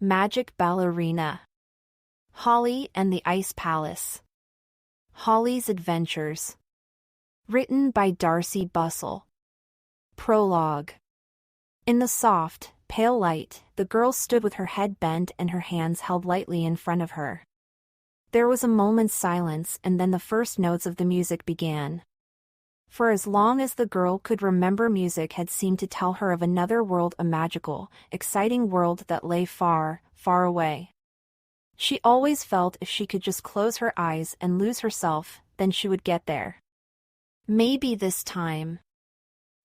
Magic Ballerina. Holly and the Ice Palace. Holly's Adventures. Written by Darcey Bussell. Prologue. In the soft, pale light, the girl stood with her head bent and her hands held lightly in front of her. There was a moment's silence, and then the first notes of the music began. For as long as the girl could remember, music had seemed to tell her of another world, a magical, exciting world that lay far, far away. She always felt if she could just close her eyes and lose herself, then she would get there. Maybe this time.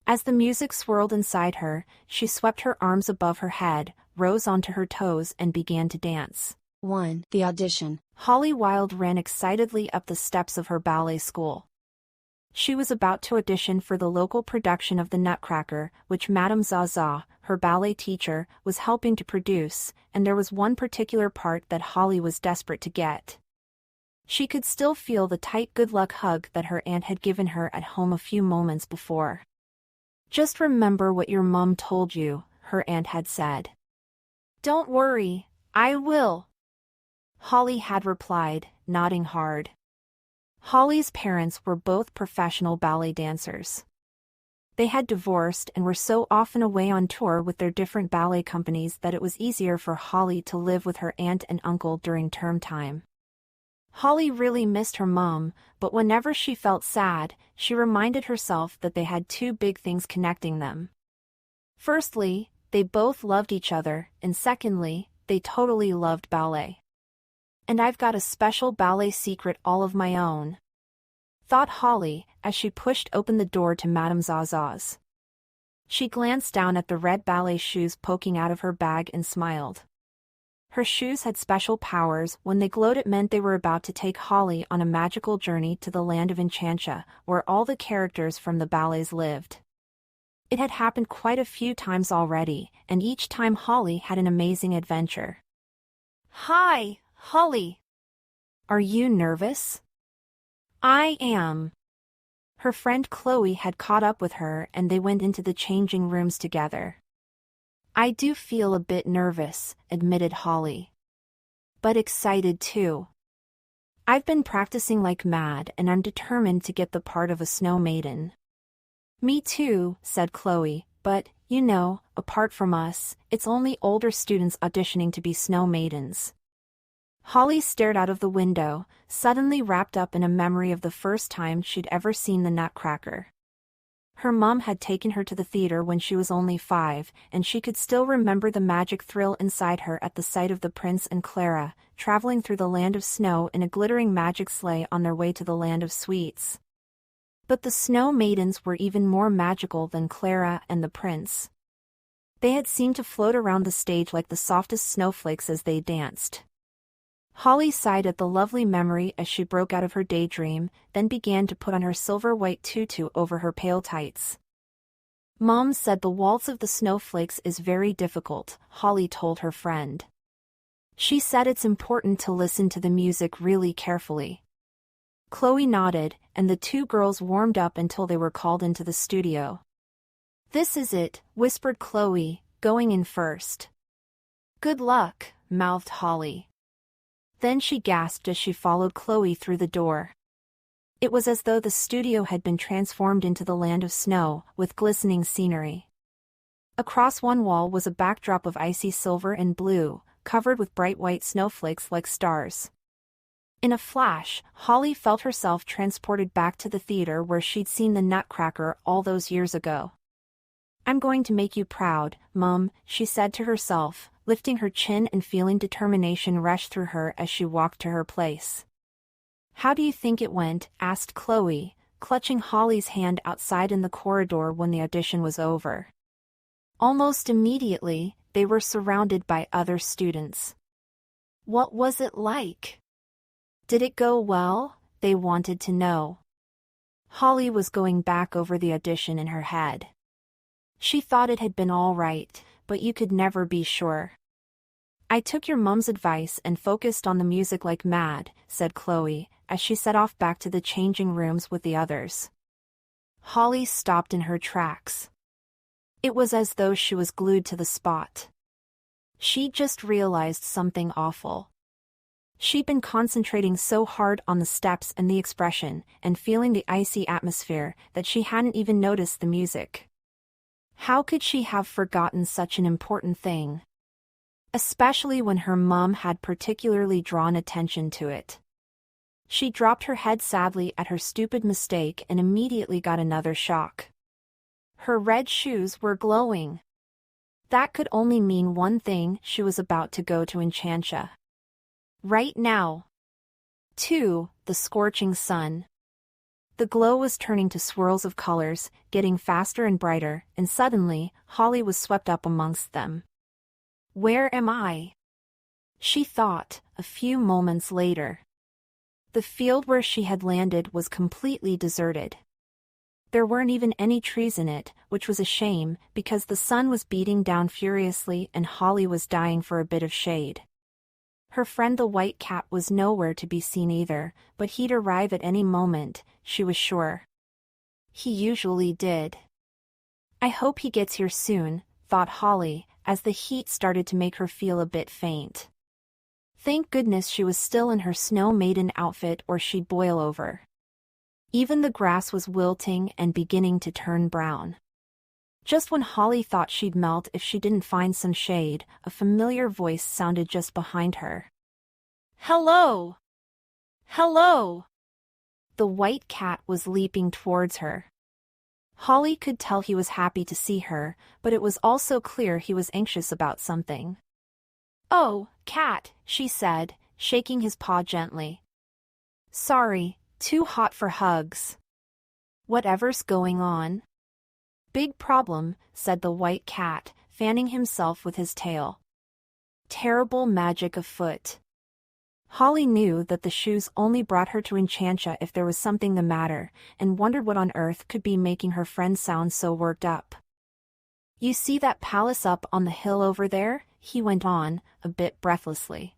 As the music swirled inside her, she swept her arms above her head, rose onto her toes and began to dance. 1. The audition. Holly Wilde ran excitedly up the steps of her ballet school. She was about to audition for the local production of The Nutcracker, which Madame Zaza, her ballet teacher, was helping to produce, and there was one particular part that Holly was desperate to get. She could still feel the tight good luck hug that her aunt had given her at home a few moments before. "Just remember what your mom told you," her aunt had said. "Don't worry, I will," Holly had replied, nodding hard. Holly's parents were both professional ballet dancers. They had divorced and were so often away on tour with their different ballet companies that it was easier for Holly to live with her aunt and uncle during term time. Holly really missed her mom, but whenever she felt sad, she reminded herself that they had two big things connecting them. Firstly, they both loved each other, and secondly, they totally loved ballet. "And I've got a special ballet secret all of my own," thought Holly, as she pushed open the door to Madame Zaza's. She glanced down at the red ballet shoes poking out of her bag and smiled. Her shoes had special powers. When they glowed, it meant they were about to take Holly on a magical journey to the land of Enchantia, where all the characters from the ballets lived. It had happened quite a few times already, and each time Holly had an amazing adventure. "Hi, Holly. Are you nervous?" "I am." Her friend Chloe had caught up with her and they went into the changing rooms together. "I do feel a bit nervous," admitted Holly. "But excited too. I've been practicing like mad and I'm determined to get the part of a snow maiden." "Me too," said Chloe, "but, you know, apart from us, it's only older students auditioning to be snow maidens." Holly stared out of the window, suddenly wrapped up in a memory of the first time she'd ever seen the Nutcracker. Her mom had taken her to the theater when she was only 5, and she could still remember the magic thrill inside her at the sight of the prince and Clara, traveling through the land of snow in a glittering magic sleigh on their way to the land of sweets. But the snow maidens were even more magical than Clara and the prince. They had seemed to float around the stage like the softest snowflakes as they danced. Holly sighed at the lovely memory as she broke out of her daydream, then began to put on her silver-white tutu over her pale tights. "Mom said the waltz of the snowflakes is very difficult," Holly told her friend. "She said it's important to listen to the music really carefully." Chloe nodded, and the two girls warmed up until they were called into the studio. "This is it," whispered Chloe, going in first. "Good luck," mouthed Holly. Then she gasped as she followed Chloe through the door. It was as though the studio had been transformed into the land of snow, with glistening scenery. Across one wall was a backdrop of icy silver and blue, covered with bright white snowflakes like stars. In a flash, Holly felt herself transported back to the theater where she'd seen the Nutcracker all those years ago. "I'm going to make you proud, Mom," she said to herself, lifting her chin and feeling determination rush through her as she walked to her place. "How do you think it went?" asked Chloe, clutching Holly's hand outside in the corridor when the audition was over. Almost immediately, they were surrounded by other students. "What was it like? Did it go well?" they wanted to know. Holly was going back over the audition in her head. She thought it had been all right, but you could never be sure. "I took your mom's advice and focused on the music like mad," said Chloe, as she set off back to the changing rooms with the others. Holly stopped in her tracks. It was as though she was glued to the spot. She just realized something awful. She'd been concentrating so hard on the steps and the expression, and feeling the icy atmosphere, that she hadn't even noticed the music. How could she have forgotten such an important thing? Especially when her mom had particularly drawn attention to it. She dropped her head sadly at her stupid mistake and immediately got another shock. Her red shoes were glowing. That could only mean one thing: she was about to go to Enchantia. Right now. 2. The scorching sun. The glow was turning to swirls of colors, getting faster and brighter, and suddenly, Holly was swept up amongst them. Where am I? She thought, a few moments later. The field where she had landed was completely deserted. There weren't even any trees in it, which was a shame, because the sun was beating down furiously and Holly was dying for a bit of shade. Her friend the white cat was nowhere to be seen either, but he'd arrive at any moment, she was sure. He usually did. I hope he gets here soon, thought Holly, as the heat started to make her feel a bit faint. Thank goodness she was still in her snow maiden outfit or she'd boil over. Even the grass was wilting and beginning to turn brown. Just when Holly thought she'd melt if she didn't find some shade, a familiar voice sounded just behind her. Hello! Hello! The white cat was leaping towards her. Holly could tell he was happy to see her, but it was also clear he was anxious about something. Oh, cat, she said, shaking his paw gently. Sorry, too hot for hugs. Whatever's going on? Big problem, said the white cat, fanning himself with his tail. Terrible magic afoot. Holly knew that the shoes only brought her to Enchantia if there was something the matter, and wondered what on earth could be making her friend sound so worked up. You see that palace up on the hill over there? He went on, a bit breathlessly.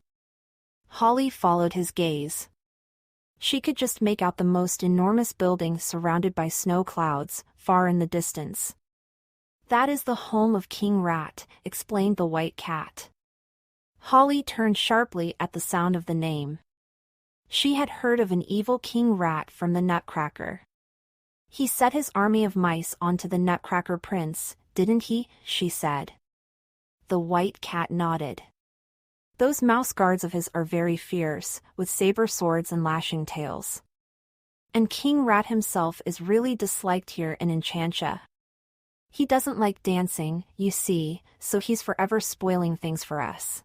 Holly followed his gaze. She could just make out the most enormous building surrounded by snow clouds, far in the distance. That is the home of King Rat, explained the white cat. Holly turned sharply at the sound of the name. She had heard of an evil King Rat from the Nutcracker. He set his army of mice onto the Nutcracker Prince, didn't he? She said. The white cat nodded. Those mouse guards of his are very fierce, with saber swords and lashing tails. And King Rat himself is really disliked here in Enchantia. He doesn't like dancing, you see, so he's forever spoiling things for us.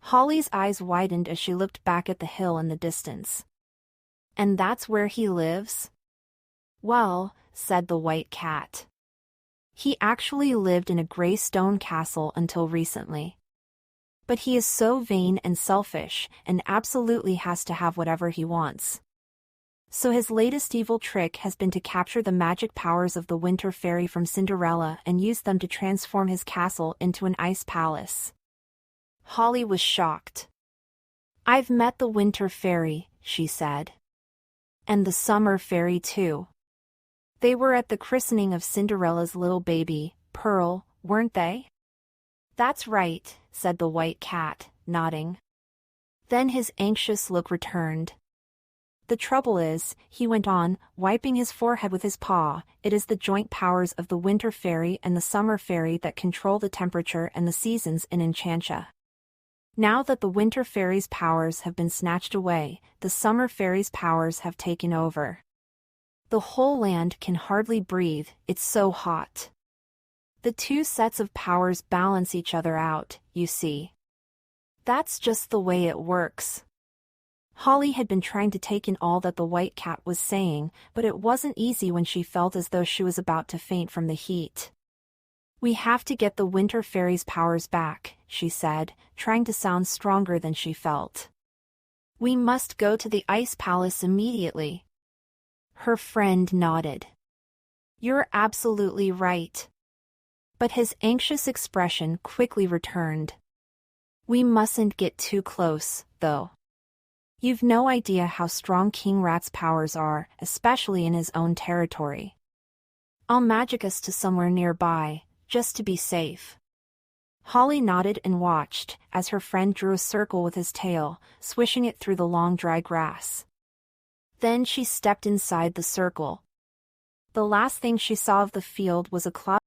Holly's eyes widened as she looked back at the hill in the distance. And that's where he lives? Well, said the white cat. He actually lived in a gray stone castle until recently. But he is so vain and selfish, and absolutely has to have whatever he wants. So his latest evil trick has been to capture the magic powers of the Winter Fairy from Cinderella and use them to transform his castle into an ice palace. Holly was shocked. I've met the Winter Fairy, she said. And the Summer Fairy too. They were at the christening of Cinderella's little baby, Pearl, weren't they? That's right, said the white cat, nodding. Then his anxious look returned. The trouble is, he went on, wiping his forehead with his paw, it is the joint powers of the Winter Fairy and the Summer Fairy that control the temperature and the seasons in Enchantia. Now that the Winter Fairy's powers have been snatched away, the Summer Fairy's powers have taken over. The whole land can hardly breathe, it's so hot. The two sets of powers balance each other out, you see. That's just the way it works. Holly had been trying to take in all that the white cat was saying, but it wasn't easy when she felt as though she was about to faint from the heat. We have to get the Winter Fairy's powers back, she said, trying to sound stronger than she felt. We must go to the Ice Palace immediately. Her friend nodded. You're absolutely right. But his anxious expression quickly returned. We mustn't get too close, though. You've no idea how strong King Rat's powers are, especially in his own territory. I'll magic us to somewhere nearby, just to be safe. Holly nodded and watched as her friend drew a circle with his tail, swishing it through the long dry grass. Then she stepped inside the circle. The last thing she saw of the field was a cloud